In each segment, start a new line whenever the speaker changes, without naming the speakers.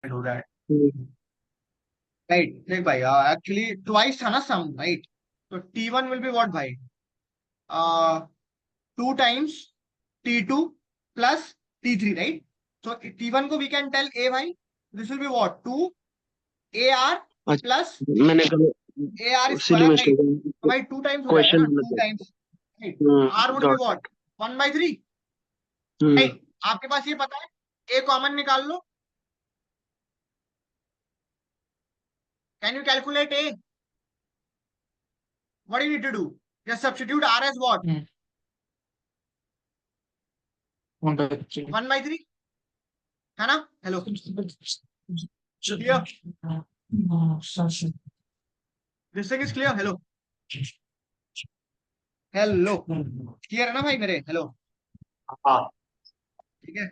do that.
Hmm,
Right. देख भाई actually twice था ना sum, right? So T1 will be what भाई? 2 times T2 plus T3, right? So T1 को we can tell A भाई. This will be what? 2 AR plus
अच्छा मैंने
AR
कहा सिली
square, right? तो
मिस्टेक
भाई 2 times हो जाएगा
क्वेश्चन
ना?
होना
2
चाहिए।
times. Right. R would be
dot.
what? 1/3.
Hmm
Right. आपके पास ये पता है? A कॉमन निकाल लो. Can you calculate A? What do you need to do? Just substitute R as what?
1/3.
1/3. है ना? Hello. Clear? This thing is clear. Hello. Hello. Clear है ना भाई मेरे? Hello.
हाँ
ठीक है.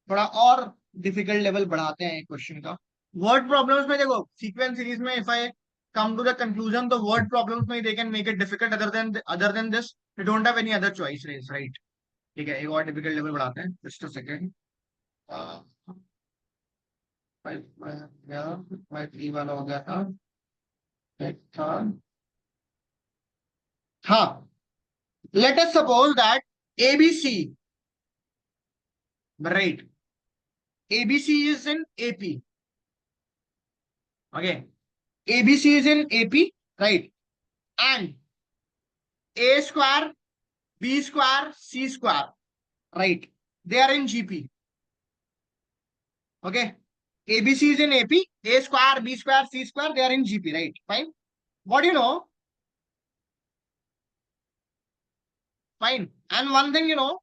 थोड़ा और डिफिकल्ट लेवल बढ़ाते हैं क्वेश्चन का. वर्ड प्रॉब्लम्स में देखो सीक्वेंस सीरीज में if I come to the conclusion तो वर्ड प्रॉब्लम्स में they can make it difficult other than this you don't have any other choice right. ठीक है. एक और डिफिकल्ट लेवल बढ़ाते हैं. Just a second. मैं 3 वाला हो गया था. एक था. हाँ. Let us suppose that ABC, right, ABC is in AP. Okay. ABC is in AP, right, and A square, B square, C square, right? They are in GP. Okay. ABC is in AP. A square, B square, C square, they are in GP, right? Fine. What do you know? Fine. And one thing you know,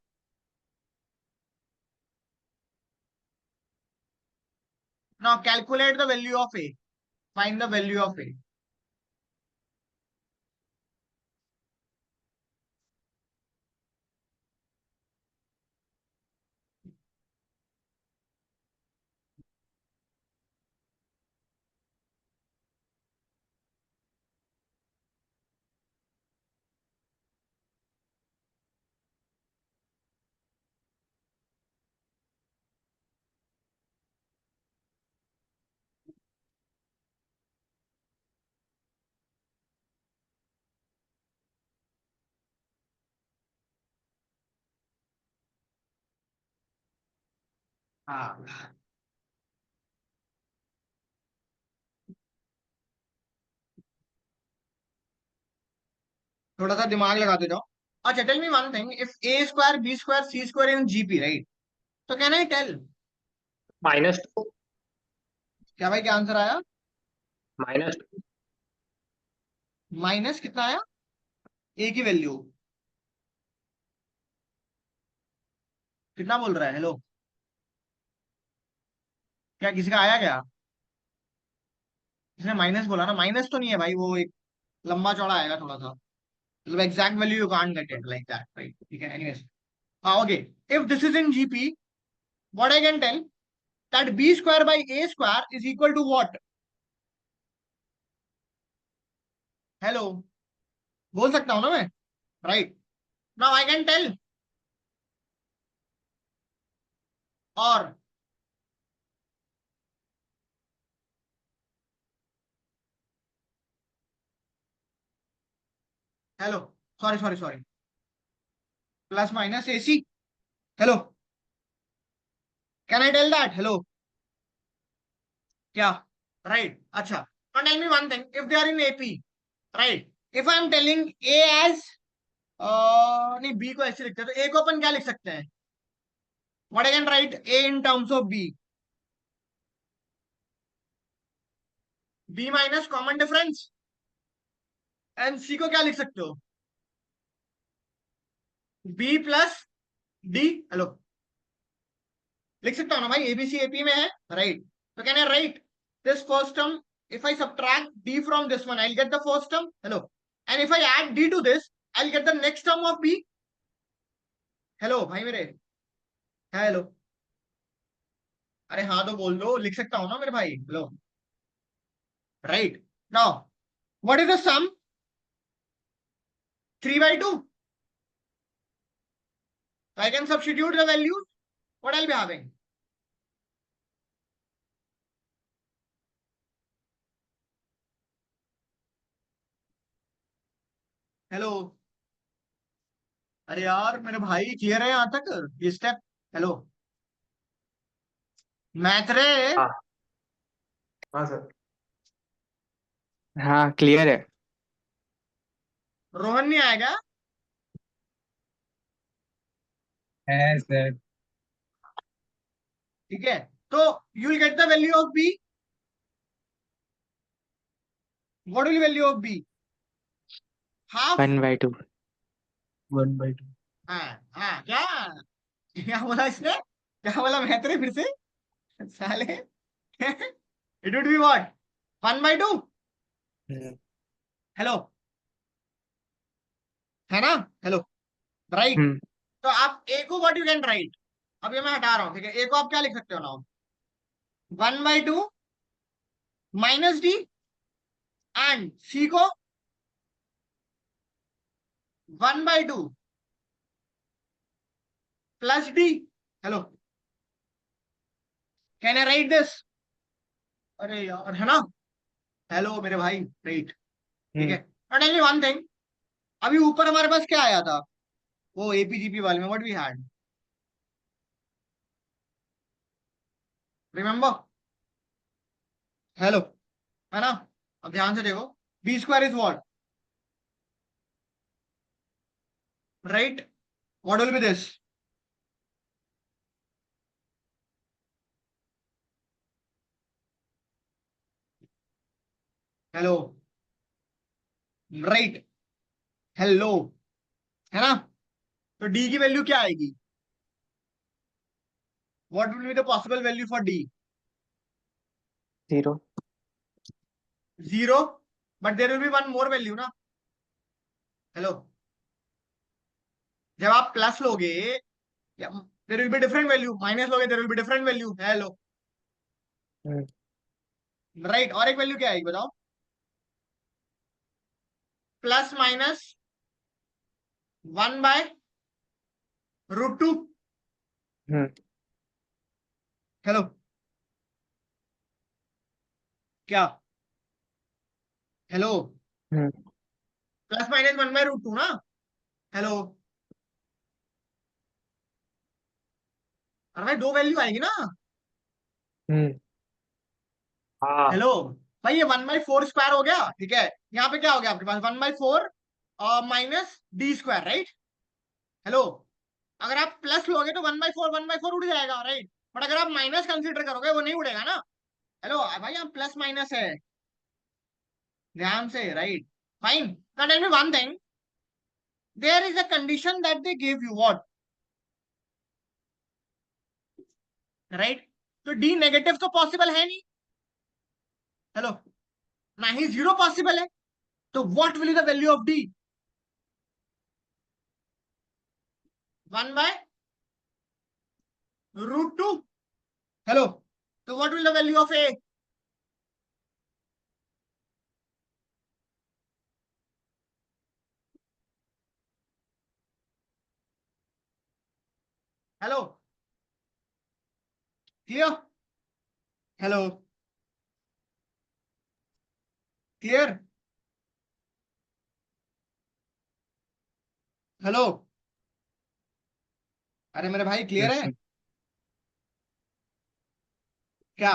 now calculate the value of A. Find the value of A. हाँ. थोड़ा सा दिमाग लगाते जाओ. अच्छा, tell me one thing. If A square, B square, C square in GP, right, तो can I tell?
-2
क्या भाई, क्या आंसर आया?
-2
माइनस कितना आया? ए की वैल्यू कितना बोल रहा है? हेलो. क्या किसी का आया क्या? इसने माइनस बोला ना. माइनस तो नहीं है भाई, वो एक लंबा चौड़ा आएगा थोड़ा सा. मतलब exact value you can't get it like that, right? ठीक है. एनीवेज, हाँ, okay. If this is in GP, what I can tell that B square by A square is equal to what? Hello. बोल सकता हूं ना मैं? Right. Now I can tell. और hello. Sorry sorry sorry. Plus minus A C. Hello. Can I tell that? Hello. क्या? Right. अच्छा. Now tell me one thing. If they are in AP, right? If I am telling A as नहीं, B को ऐसे लिखते हैं तो ए को अपन क्या लिख सकते हैं? What I can write A in terms of B? B minus common difference. And C को क्या लिख सकते हो? B plus D. हेलो. लिख सकता हूँ ना भाई? एबीसी एपी में है, राइट? तो can I write this first term? If I subtract D from this one, I get the first term. Hello. And if I add D to this, I get the next term of B. Hello भाई मेरे. Hello. अरे हाँ तो बोल दो. लिख सकता हूँ ना मेरे भाई? Hello. Right. Now what is the sum? 3/2. I can substitute the values. What I'll be having? Hello. अरे यार मेरे भाई क्लियर है यहाँ तक ये स्टेप? हेलो मैथ रे।
हाँ हाँ सर।
हाँ क्लियर है।
रोहन नहीं आएगा?
है सर।
ठीक है, तो you will get the value of B. What will value of B? Half.
1/2।
1/2।
हाँ हाँ, क्या क्या बोला इसने? क्या बोला मैथ रे फिर से साले? It would be what? 1/2। Hello, है ना? Hello, right.
हम्म।
तो आप ए को व्हाट यू कैन राइट? अब ये मैं हटा रहा हूँ, ठीक है? ए को आप क्या लिख सकते हो ना? 1/2 माइनस डी, एंड सी को 1/2 plus D. Hello, can I write this? अरे यार, है ना? हेलो मेरे भाई, राइट। ठीक है,
हम्म।
और टेल मी वन थिंग। अभी ऊपर हमारे पास क्या आया था? वो एपीजीपी वाले में what we had, remember? Hello, है ना? अब ध्यान से देखो, B square is what, right? What will be this? Hello, right? Hello, है ना? तो डी की वैल्यू क्या आएगी? What will be the possible value for D?
0।
0, but there will be one more value ना? हेलो, जब आप प्लस लोगे there will be different value, minus लोगे there will be different value. Hello,
hmm.
Right? और एक value क्या आएगी बताओ? Plus minus 1/√2।
हम्म।
हेलो, क्या? हेलो,
हम्म।
प्लस माइनस 1/√2 ना? हेलो, अरे भाई दो वैल्यू आएगी ना?
हम्म।
हाँ।
हेलो भाई, ये 1/4 स्क्वायर हो गया, ठीक है? यहाँ पे क्या हो गया आपके पास? 1/4 minus D square, right? Hello, अगर आप प्लस लोगे तो 1/4 उड़ जाएगा, राइट? बट अगर आप माइनस कंसीडर करोगे वो नहीं उड़ेगा ना? हेलो भाई, यहाँ प्लस माइनस है, ध्यान से, right? Fine. Now tell me one thing, there is a condition that they give you what, right? तो डी नेगेटिव तो पॉसिबल है नहीं। हेलो, ना ही जीरो पॉसिबल है। तो what will the value of D? 1/√2। Hello, तो what will the value of A? Hello, clear? Hello, clear? Hello, अरे मेरे भाई क्लियर
यस
है
सर।
क्या?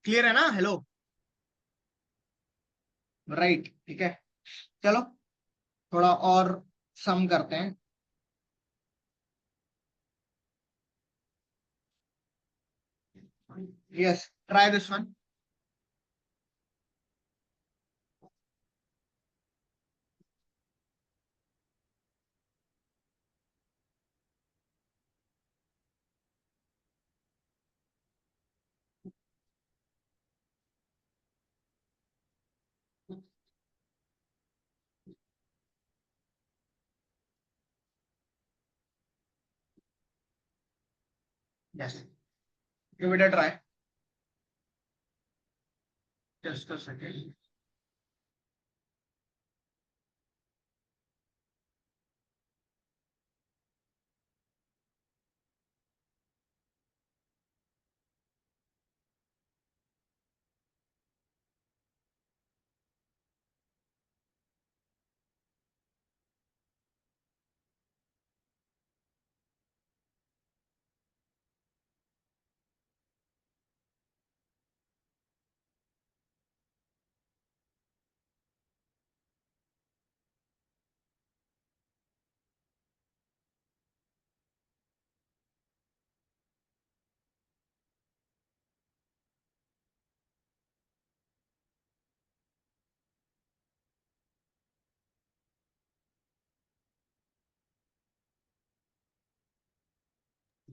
क्लियर है ना? हेलो, राइट, ठीक है। चलो थोड़ा और सम करते हैं। Yes, try this one. Yes, give it a try, just a second.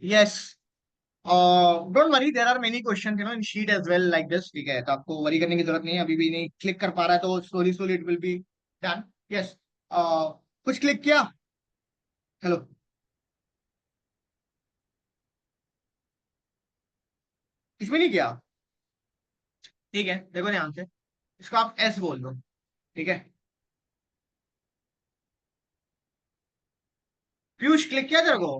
Yes, don't worry, there are many question in sheet as well like this, ठीक है, तो आपको वरी करने की जरूरत नहीं है, अभी भी नहीं क्लिक कर पा रहा है तो slowly slowly it will be done. Yes, कुछ क्लिक किया? हेलो, इसमें नहीं किया? ठीक है, देखो ध्यान से, इसको आप एस बोल दो, ठीक है। पीयूष क्लिक किया तेरे को?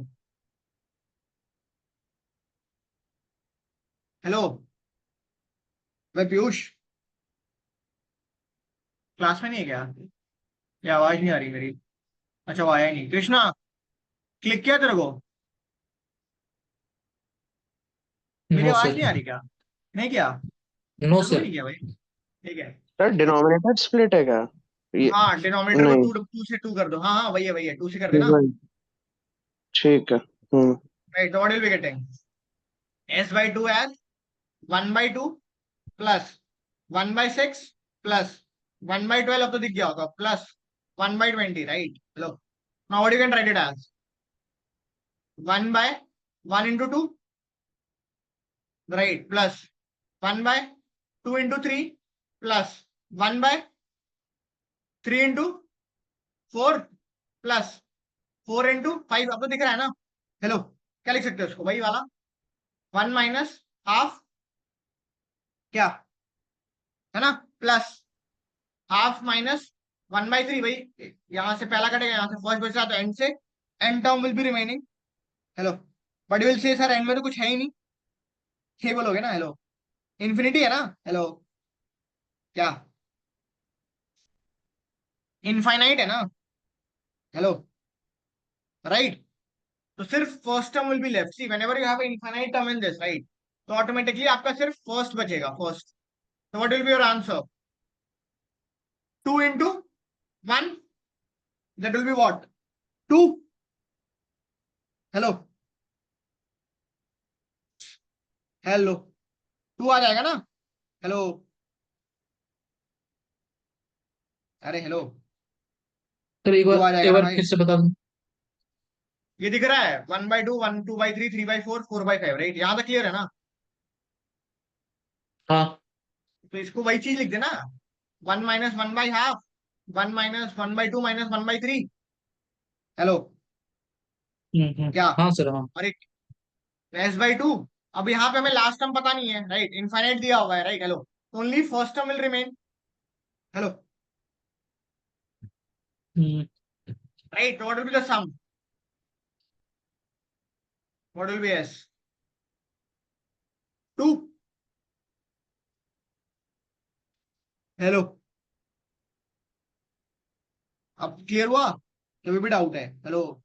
हेलो भाई पीयूष, क्लास में नहीं है क्या? ये आवाज नहीं आ रही मेरी। अच्छा, वो आया ही नहीं। कृष्णा क्लिक किया तेरे को? मेरी
नो
आवाज
सर।
नहीं आ रही क्या? नहीं किया?
नो
मेरे को भी
सर।
नहीं किया भाई। ठीक है।
सर डिनोमिनेटर स्प्लिट है क्या? ये
हाँ, डिनोमिनेटर को
नहीं।
टू टू से टू कर दो। हाँ हाँ, वही है, टू से कर देना।
नहीं, ठीक है।
Right, what will be getting? S by two as 1/2 plus 1/6 plus 1/12, अब तो दिख गया होगा, plus 1/20, right. Hello, now what you can write it as 1/1 into 2, right, plus 1/2 into 3 plus 1/3 into 4 plus 4 into 5, अब तो दिख रहा है ना? हेलो, क्या लिख सकते हो उसको, वही वाला 1 माइनस हाफ, क्या है ना, प्लस हाफ माइनस 1/3, भाई यहां से पहला कटेगा, यहां से फर्स्ट बचा तो एंड से and term will be remaining. Hello, but will say sir and में तो कुछ है ही नहीं, ये बोलोगे ना? हेलो, इन्फिनिटी है ना? हेलो, क्या इनफाइनाइट है ना? Hello, right. तो सिर्फ first term will be left, C whenever you have infinite term in this, right, तो ऑटोमेटिकली आपका सिर्फ फर्स्ट बचेगा, फर्स्ट। तो what will be your answer? 2 into 1, that will be what? 2। Hello, hello, 2 आ जाएगा ना? Hello, अरे हेलो,
सर एक
2
बार
आ
एक
जाएगा ना
बार
भाई?
फिर से बता दूं।
ये दिख रहा है 1/2, 1, 2/3, 3/4, 4/5, राइट, यहाँ तक क्लियर है ना?
हाँ।
तो इसको वही चीज लिख देना, 1 माइनस 1/2, 1 माइनस 1/2 माइनस 1/3। हेलो, क्या?
हाँ सर हाँ।
और S/2। अब यहाँ पे हमें लास्ट टर्म पता नहीं है, राइट, इनफाइनाइट दिया हुआ है, right. Hello, only first term will remain. Hello,
hmm,
right, what will be the sum? What will be S? 2। Hello, अब क्लियर हुआ? कभी भी डाउट है? Hello,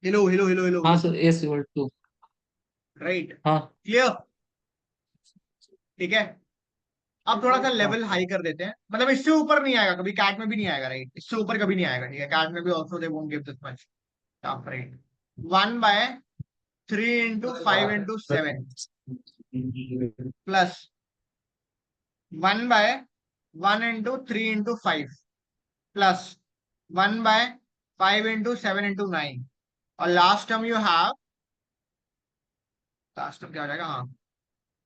hello, hello, hello, hello,
हाँ
hello,
sir S equal to.
Right,
हाँ।
Clear, ठीक है। अब थोड़ा सा लेवल हाई कर देते हैं, मतलब इससे ऊपर नहीं आएगा कभी, कैट में भी नहीं आएगा, राइट, इससे ऊपर कभी नहीं आएगा, ठीक है। कैट में भी also they won't give this much, right. 1/3 into 5 into 7 plus 1/1 into 3 into 5 plus 1/5 into 7 into 9, और last term you have, last term क्या हो जाएगा? हाँ,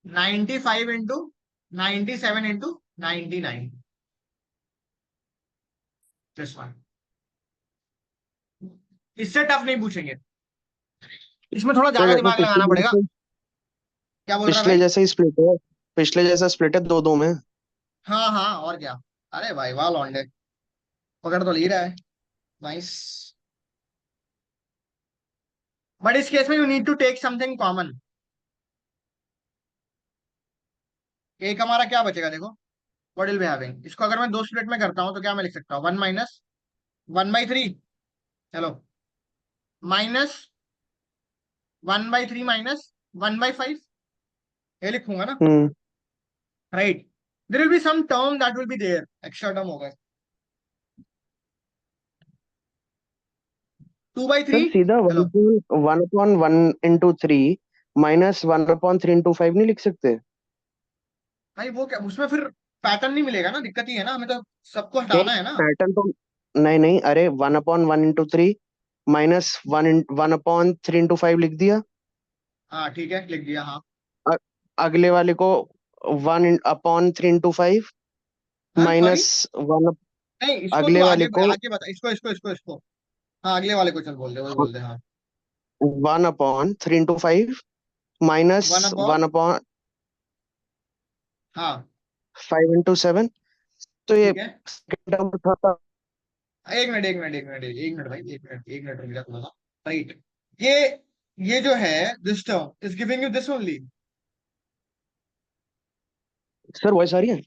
95 into 97 into 99, दिस वन। इससे टफ नहीं पूछेंगे, इसमें थोड़ा
सर
ज्यादा
देखो
दिमाग लगाना पड़ेगा। क्या बोल रहा है
पिछले
भाई?
जैसा ही स्प्लिट है। पिछले जैसा स्प्लिट है, दो दो में।
हाँ हाँ, और क्या? अरे भाई वाह लौंडे, पकड़ तो ली रहा है, नाइस। बट इस केस में you need to take something common. एक हमारा क्या बचेगा देखो, व्हाट विल बी हैविंग, इसको अगर मैं दो स्प्लिट में करता हूं तो क्या मैं लिख सकता हूँ? 1 माइनस 1/3, हेलो, माइनस 1/3 माइनस 1/5, ये लिखूंगा ना,
hmm
right. There will be some term that will be there, extra term होगा, 2/3।
सर सीधा
हेलो
1/1/3 माइनस 1/3/5 नहीं लिख सकते?
भाई, वो क्या उसमें फिर पैटर्न नहीं मिलेगा ना, दिक्कत ही है ना, हमें तो सबको
नहीं,
हटाना है ना।
पैटर्न तो नहीं नहीं, अरे 1/1 × 3 माइनस 1/3 × 5 लिख दिया।
हाँ ठीक है, लिख दिया। हाँ
अ- अगले वाले को 1/3 × 5
हाँ सॉरी,
माइनस वन।
नहीं इसको तू
अगले
आगे
वाले को
आगे बता, इसको। हाँ अगले वाले को चल बोल दे, वो बोल दे। हाँ
1/3 × 5 माइनस
वन अपॉन,
1/5
हाँ
× 7। तो ये
ठीक है।
second term था।
एक मिनट भाई, एक मिनट रुक जा थोड़ा सा। राइट, ये ये जो है, this term is giving you this only.
Sir voice आ रही है?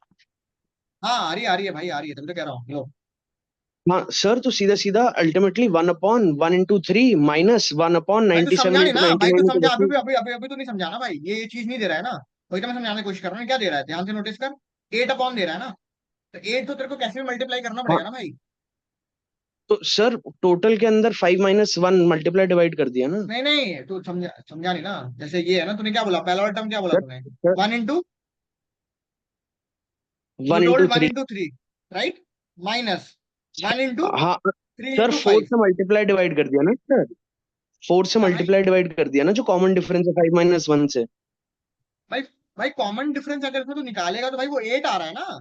हाँ आ रही है भाई, आ रही है, तभी तो कह रहा हूँ। लो
हाँ सर, तो सीधा सीधा अल्टीमेटली 1/1 × 3 माइनस वन अपॉन
भाई तू
नाइनटी
समझा
सेवन
नहीं
इंटू
ना
नाइनटी
भाई, तू
नाइन
समझा अभी भी, अभी तो नहीं समझा ना भाई, ये चीज नहीं दे रहा है ना। वही तो मैं समझाने की कोशिश कर रहा हूँ। क्या दे रहा है, ध्यान से नोटिस कर। 8 अपॉन दे रहा है ना, तो 8 तो तेरे को कैसे भी मल्टीप्लाई करना
हाँ,
पड़ेगा ना भाई।
तो सर टोटल के अंदर 5 - 1 मल्टीप्लाई डिवाइड कर दिया ना।
नहीं नहीं, तू समझा नहीं ना। जैसे ये है ना, तूने क्या बोला, पहला वाला टर्म क्या बोला
सर
तूने?
Sir
1 × you
1
told
×
one
3।
Into three right, minus 1 ×
हाँ
3
सर,
×
4
5।
से मल्टीप्लाई डिवाइड कर दिया ना सर। 4 से
क्या भाई?
मल्टीप्लाई डिवाइड कर दिया ना, जो कॉमन डिफरेंस है 5 - 1 से।
भाई भाई कॉमन डिफरेंस अगर इसमें तू निकालेगा तो भाई वो 8 आ रहा है ना।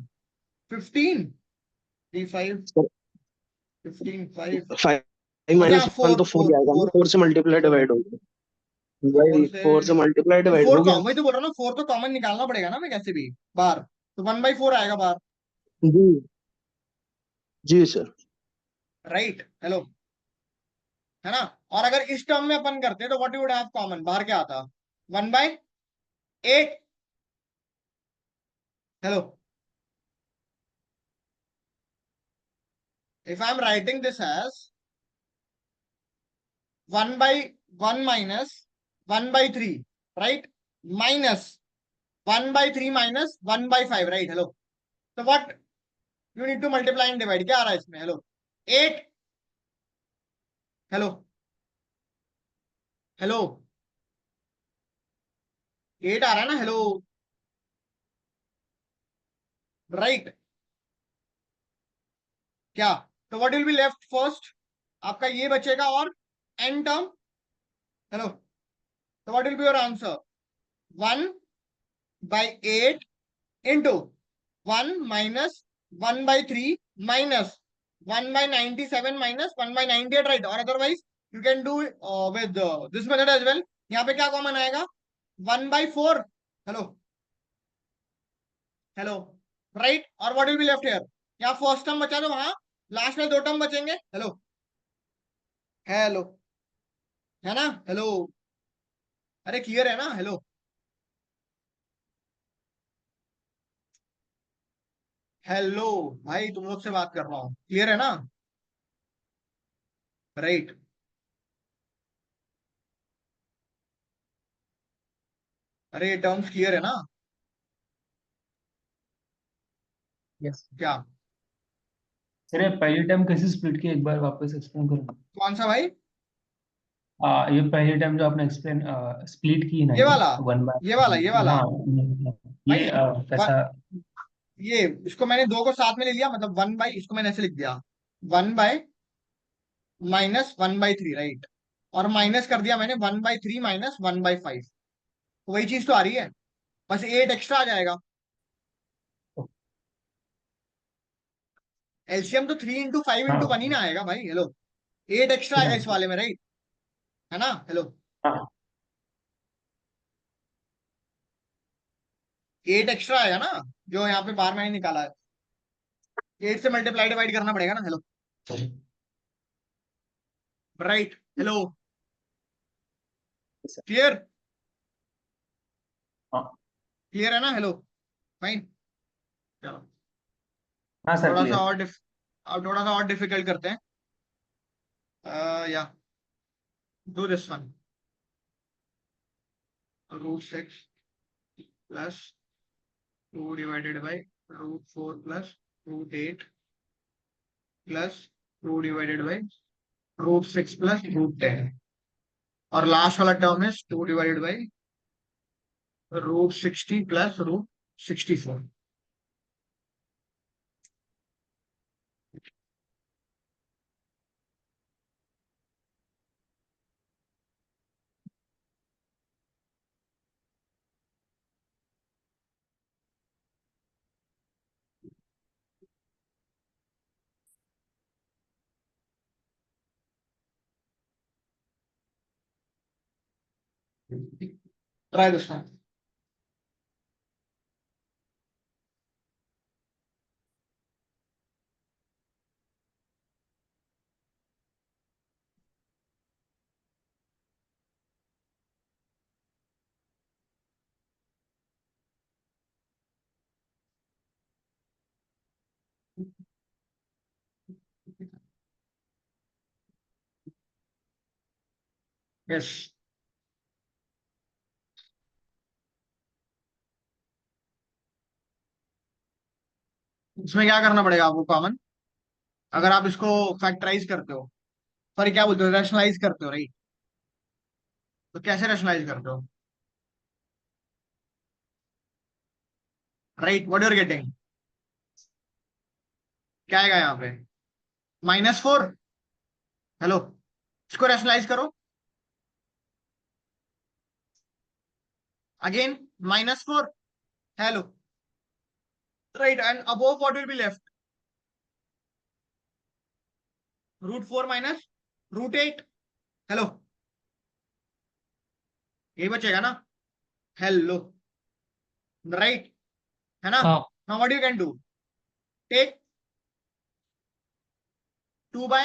15 3 5
सर
15 5।
5
अच्छा
- 1 तो 4 ही आएगा ना, 4 से मल्टीप्लाई
फोर
डिवाइड होगा।
फोर
भाई
से
4 से मल्टीप्लाई डिवाइड
फोर
हो गया।
वही तो बोल रहा हूँ ना, 4 तो कॉमन निकालना पड़ेगा ना मैं कैसे भी बार। तो 1/4 आएगा बार।
जी जी सर।
राइट, हेलो, है ना। और अगर इस टर्म में अपन करते तो what you would have common, बाहर क्या आता? 1/8। Hello, if I am writing this as 1/1 minus 1/3, right, minus 1/3 minus 1/5, right? Hello, so what you need to multiply and divide? क्या आ रहा है इसमें? हेलो 8। हेलो हेलो 8 आ रहा है ना। हेलो, राइट, क्या? तो what will be left first? आपका ये बचेगा और एन टर्म। हेलो, तो what will be your answer? 1/8 into 1 minus 1/3 minus 1/97 minus 1/98, right. और otherwise you can do with this method as well. यहाँ पे क्या कॉमन आएगा? 1/4। Hello hello, right. और what will be left here? यहाँ first term बचा तो वहां लास्ट में 2 टर्म बचेंगे। हेलो हेलो, है ना। हेलो, अरे क्लियर है ना। हेलो हेलो भाई, तुम लोग से बात कर रहा हूँ, क्लियर है ना। राइट, अरे ये टर्म्स क्लियर है ना।
यस
क्या?
सर, ये पहली टाइम कैसे स्प्लिट किया, एक बार वापस एक्सप्लेन करो।
कौन सा भाई?
ये पहली टाइम जो आपने एक्सप्लेन स्प्लिट की ना,
ये
ये
वाला,
वन
ये वाला, ये
बाय,
वाला
हाँ
भाई।
ये कैसा?
ये इसको मैंने 2 को साथ में ले लिया, मतलब 1 बाई, इसको मैंने ऐसे लिख दिया 1 बाय -1/3, राइट। और माइनस कर दिया मैंने 1/3 माइनस 1/5। तो वही चीज तो आ रही है, बस 8 एक्स्ट्रा आ जाएगा। एलसीएम तो 3 × 5 × 1 ही
हाँ
ना आएगा भाई। हेलो, 8 एक्स्ट्रा आएगा इस
हाँ
वाले में, राइट, है ना। हेलो,
हाँ
8 एक्स्ट्रा आएगा ना, जो यहाँ पे बाहर मैंने निकाला है। 8 से मल्टीप्लाई डिवाइड करना पड़ेगा ना। हेलो, राइट, हेलो, क्लियर,
हाँ
क्लियर है ना। हेलो, फाइन, चलो
हाँ सर,
थोड़ा सा
क्लियर।
और अब थोड़ा सा और डिफिकल्ट करते हैं। या do this one, √6 plus 2 divided by √4 plus √8 plus 2 divided by √6 plus √10। और लास्ट वाला टर्म है 2 divided by √60 plus √64। Try this one. Yes. इसमें क्या करना पड़ेगा आपको कॉमन, अगर आप इसको फैक्टराइज करते हो, सॉरी क्या बोलते हो, रैशनलाइज करते हो, राइट? तो कैसे रैशनलाइज करते हो? Right, what you are getting, क्या आएगा यहाँ पे? -4। हेलो, इसको रैशनलाइज करो again, -4। Hello, right, and above what will be left? √4 minus √8। Hello, यही बचेगा ना? हेलो, राइट, है ना?
हाँ
now what you can do, take 2 by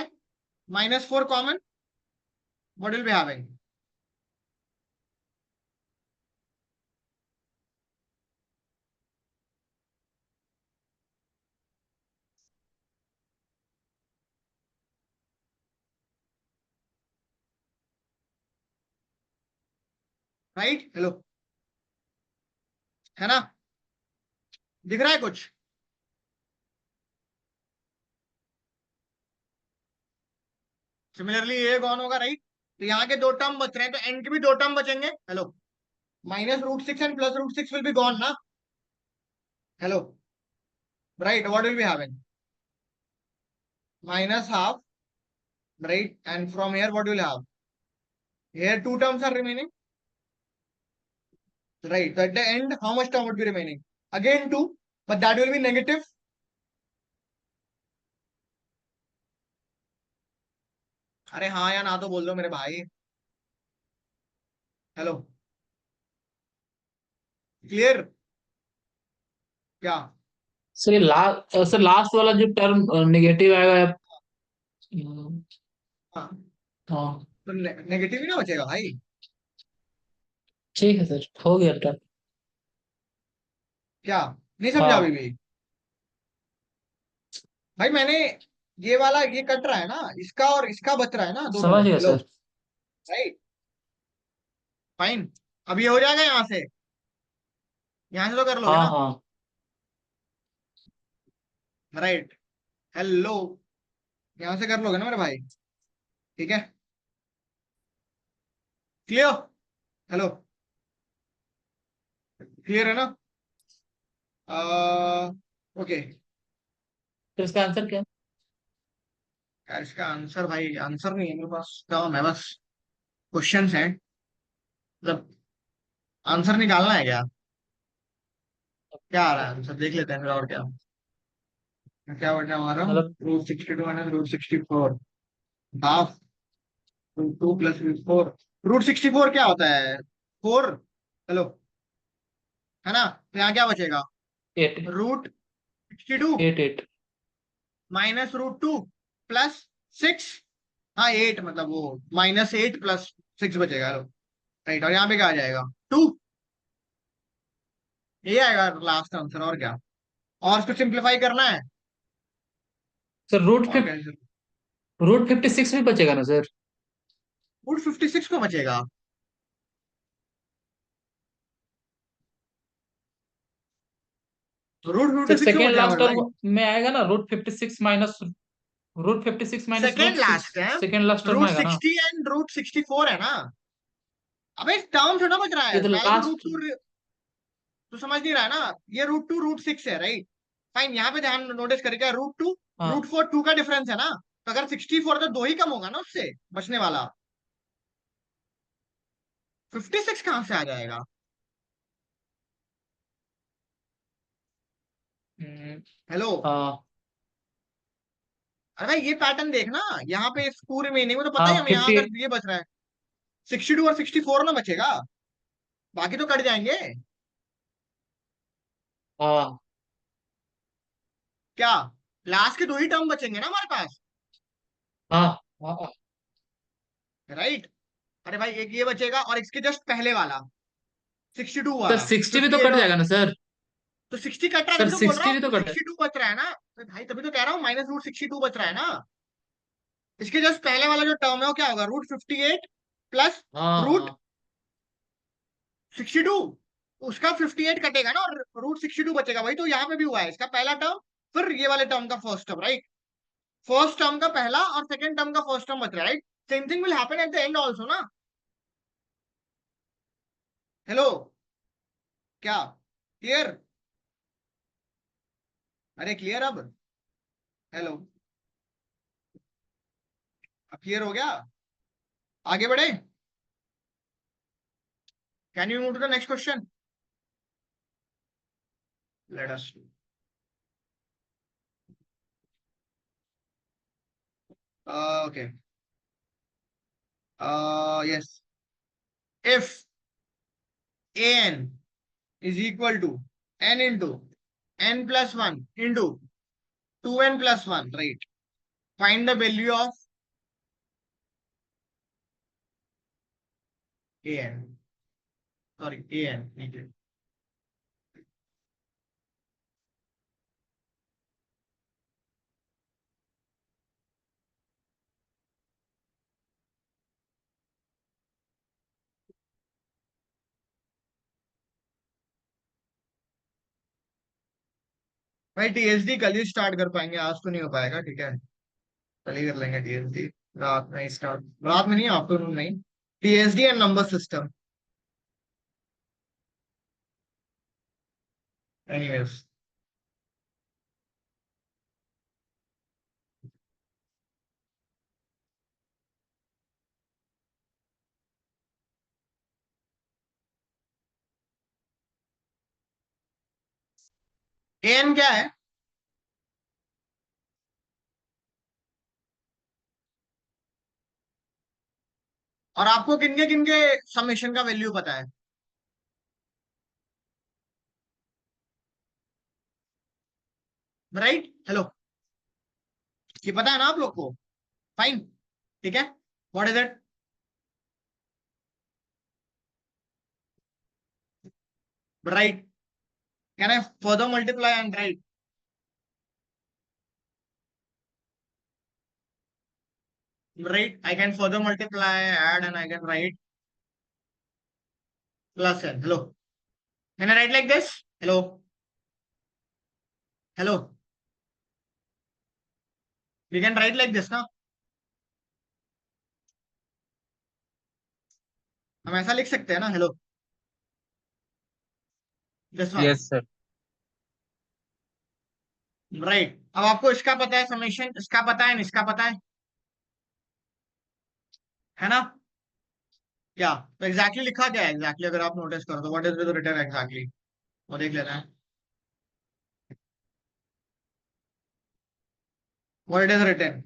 -4 common, what will be having? Right, hello, है ना? दिख रहा है कुछ? सिमिलरली ये कौन होगा, राइट? तो यहाँ के 2 टर्म बच रहे हैं, तो एन के भी 2 टर्म बचेंगे। Hello, -√6 and +√6 will be gone ना? Hello, right, what will be having? -12, right? And from here, what will have? Here, 2 terms are remaining, right? So at the end, how much term would be remaining? Again 2, but that will be negative. अरे हाँ या ना तो बोल दो मेरे भाई। Hello, clear क्या?
सर लास्ट वाला जो टर्म नेगेटिव आएगा।
हाँ,
हाँ
तो नेगेटिव ही ना बचेगा भाई।
ठीक है सर, हो गया टर्म।
क्या नहीं समझा
हाँ
अभी भी? भाई मैंने ये वाला, ये कट रहा है ना, इसका और इसका बच रहा है ना दोनों।
समझ गया
हेलो,
सर।
Right, fine. अब ये हो जाएगा यहाँ से तो कर लोगे
हाँ
ना?
हाँ
राइट, हेलो, यहाँ से कर लोगे ना मेरे भाई? ठीक है, क्लियर? हेलो, क्लियर है ना? ओके।
तो इसका आंसर क्या है?
यार इसका आंसर, भाई आंसर नहीं है मेरे पास, टर्म है बस, क्वेश्चंस हैं, मतलब आंसर निकालना है क्या? क्या आ रहा है आंसर, देख लेते हैं फिर, और क्या क्या बचा हमारा?
मतलब
√62 माइनस √64, हाफ √2 प्लस √4। √64 क्या होता है? 4। हेलो, है ना? तो यहाँ क्या बचेगा?
8
√62
8 8।
Minus √2 plus 6। हाँ 8, मतलब वो -8 प्लस 6 बचेगा। हेलो, राइट, और यहाँ पे क्या आ जाएगा? 2। ये आएगा लास्ट आंसर, और क्या? और इसको सिंप्लीफाई करना है,
सर
और क्या?
√56 भी बचेगा ना सर?
√56 को बचेगा? रूट
सर
फिफ्टी सिक्स को
सेकेंड
बचेगा
लास्ट
मेरे भाई।
टर्म में आएगा ना √56 माइनस
सेकेंड
√6।
लास्ट है,
सेकेंड लास्ट टर्म आएगा ना?
√60 एंड √64 है ना? अबे टर्म थोड़ा बच रहा
ये
है
तो
पहले, तो
लास्ट।
√2, तो समझ नहीं रहा है ना? ये √2 √6 है, राइट? फाइन, यहाँ पे ध्यान नोटिस करेगा, √2
हाँ
√4 2 का डिफरेंस है ना? तो अगर 64 तो 2 ही कम होगा ना उससे बचने वाला। 56 कहाँ से आ जाएगा?
हम्म,
हेलो,
हाँ
अरे भाई ये पैटर्न देखना, यहाँ पे इस पूरे महीने में तो पता ही
हाँ
हमें, यहाँ
50।
अगर ये बच रहा है, 62 और 64 ना बचेगा, बाकी तो कट जाएंगे।
हाँ
क्या लास्ट के दो ही टर्म बचेंगे ना हमारे पास,
हाँ हाँ
राइट? अरे भाई एक ये बचेगा और इसके जस्ट पहले वाला 62
सर,
वाला
60 भी तो
58
कट
और
जाएगा ना सर?
तो 60 कट रहा है,
सर,
तभी तो बोल रहा
60
हूँ
भी तो कट है।
62 बच रहा है ना। तो भाई तभी तो कह रहा हूँ माइनस रूट 62 बच रहा है ना। इसके जस्ट पहले वाला जो टर्म है वो क्या होगा, रूट 58 प्लस
हाँ
रूट
हाँ
62, उसका 58 कटेगा ना और रूट 62 बचेगा। वही तो यहाँ पे भी हुआ है, इसका पहला टर्म फिर ये वाले टर्म का first term, right? First term का पहला और सेकंड टर्म का फर्स्ट टर्म बच रहा है, right? Same thing will happen at the end also ना। हेलो, क्या क्लियर? अरे क्लियर अब? हेलो, अब क्लियर हो गया? आगे बढ़े? Can you move to the next question? Let us okay yes, if an is equal to n into n plus 1 into 2n plus 1, right? Find the value of an. Sorry, an. Okay. भाई TSD कल ही start कर पाएंगे, आज तो नहीं हो पाएगा, ठीक है? कल ही कर लेंगे टीएसडी, रात में स्टार्ट, रात में नहीं, आफ्टरनून नहीं। TSD and number system. Anyways, N क्या है? और आपको किनके किनके समेशन का वैल्यू पता है? राइट, हेलो, ये पता है ना आप लोग को? फाइन, ठीक है। What is it? Right, can I further multiply and right? Right, I can further multiply, add, and I can write plus n. Hello, can I write like this? Hello, hello, we can write like this ना? हम ऐसा लिख सकते हैं ना? Hello, this one,
Yes, sir.
Right. अब आपको इसका पता है समेशन, इसका पता है, इसका पता है ना? क्या तो एग्जैक्टली लिखा क्या है एग्जैक्टली, अगर आप नोटिस करो तो व्हाट इज रिटन एग्जैक्टली, वो देख लेना है। What is written?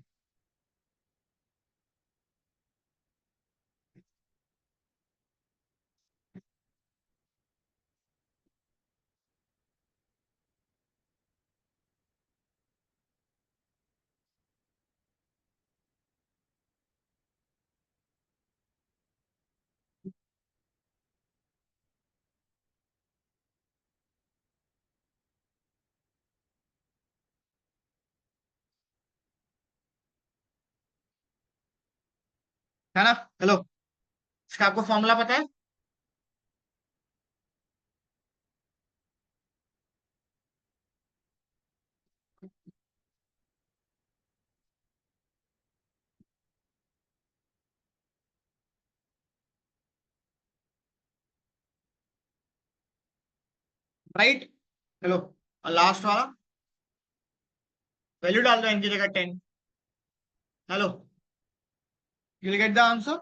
है ना? हेलो, इसका आपको फॉर्मूला पता है? राइट, हेलो, और लास्ट वाला वैल्यू डाल दो n की जगह 10। Hello, you will get the answer,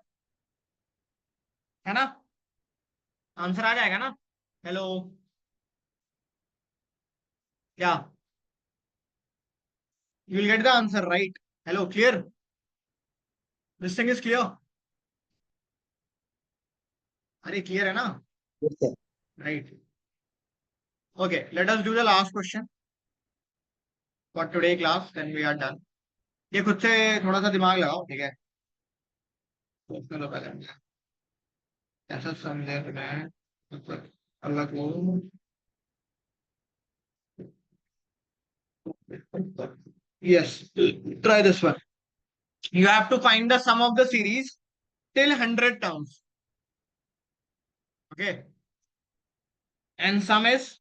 है ना? आंसर आ जाएगा ना? हेलो, क्या? You will get the answer, right? Hello, clear? This thing is clear. अरे क्लियर है ना?
Yes, sir.
Right. Okay, let us do the last question for today class, then we are done. ये खुद से थोड़ा सा दिमाग लगाओ, ठीक है? तो चलो पहले ऐसा समझे मैं, मतलब अलग वो. Yes, try this one. You have to find the sum of the series till 100 terms. Okay. And sum is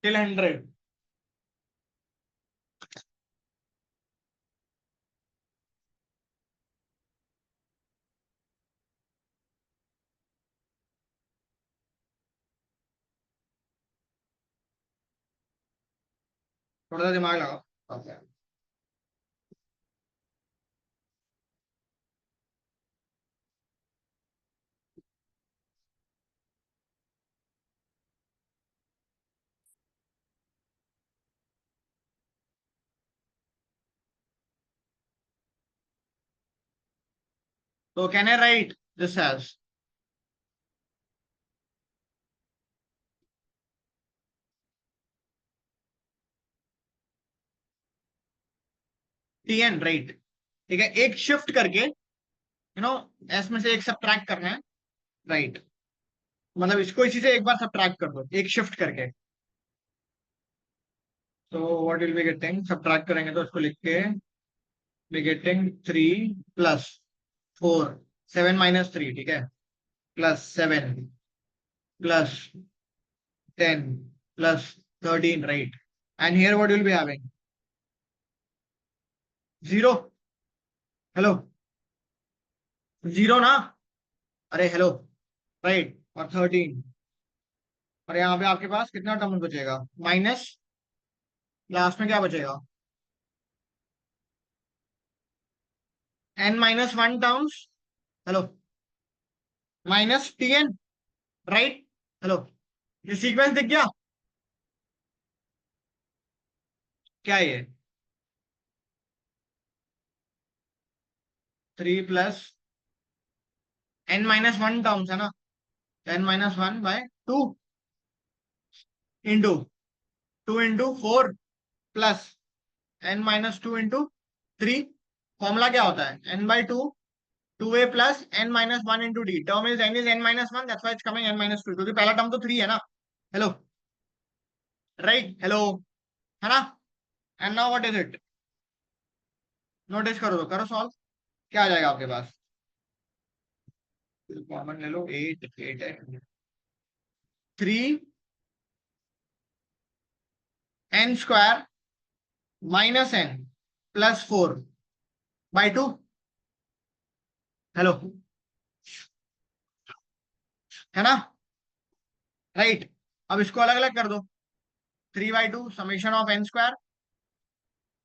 till 100. थोड़ा सा दिमाग लगाओ. Okay. So can I write this as Tn, right? ठीक है, एक शिफ्ट करके एस में से एक सब्ट्रैक्ट करना है, राइट? मतलब इसको इसी से एक बार सब्ट्रैक्ट कर दो, एक शिफ्ट करके. तो what will be getting, subtract करेंगे तो इसको लिख के बी गेटिंग 3 प्लस 4, 7 माइनस 3, ठीक है, plus 7 plus 10 plus 13, right? And here what will be having? 0. Hello. 0 ना? अरे हेलो. राइट. और 13. और यहाँ पे आपके पास कितना टर्म बचेगा? माइनस, लास्ट में क्या बचेगा? n minus 1 terms. Hello. Minus Tn, right? Hello. ये सीक्वेंस दिख गया क्या? ये 3 प्लस n माइनस 1 टर्म्स है ना? n minus 1 by 2 into 2 into 4 plus n minus 2 into 3. Formula क्या होता है? n by 2 2a plus n minus 1 into d. Term is n is n minus 1, that's why it's coming n minus 2, क्योंकि पहला term तो 3 है ना. Hello. Right. Hello. है ना? And now what is it? Notice करो, तो करो सॉल्व. क्या आ जाएगा आपके पास? कॉमन ले लो. 8 8 है. 3 n square minus n plus 4 by 2. Hello. है ना? राइट. अब इसको अलग अलग कर दो. 3 by 2 summation of n square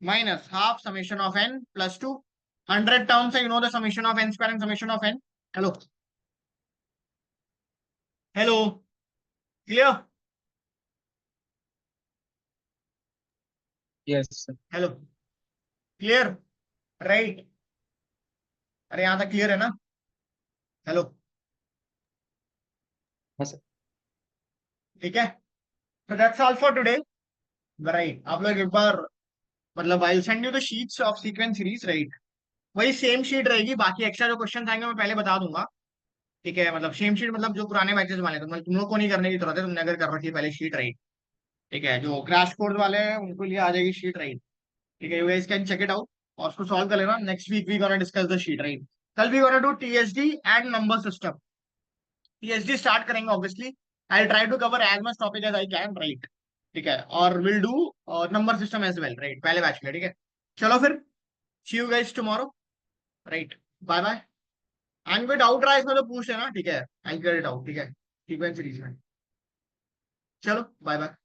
minus half summation of n plus 2. 100 terms, you know the summation of n square and summation of n. Hello. Hello. Clear?
Yes, sir.
Hello. Clear? Right. अरे यहाँ तक clear है ना? Hello.
हाँ sir.
ठीक है. So that's all for today. Right. आप लोग एक बार, मतलब I'll send you the sheets of sequence series, right? वही सेम शीट रहेगी, बाकी एक्स्ट्रा जो क्वेश्चन आएंगे मैं पहले बता दूंगा. ठीक है, मतलब सेम शीट, मतलब जो पुराने बैचेस वाले, तो तुम लोग को नहीं करने की जरूरत है, तुमने अगर कर रखी है पहले शीट, राइट? ठीक है, जो क्रैश कोर्स वाले हैं उनको लिए आ जाएगी शीट, राइट? ठीक है, you guys can check it out और उसको सॉल्व कर लेना. Next week we gonna discuss the sheet, right? कल we gonna do TSD and number system. TSD start करेंगे obviously. I try to cover as much topic as I can, right? ठीक है, और will do number system as well, right? पहले batch में. ठीक है, चलो फिर see you guys tomorrow, right? Bye bye. And कोई डाउट रहा है इसमें तो पूछ लेना, ठीक है? आई क्लियर इट आउट, ठीक है? सीक्वेंस सीरीज में. चलो बाय बाय.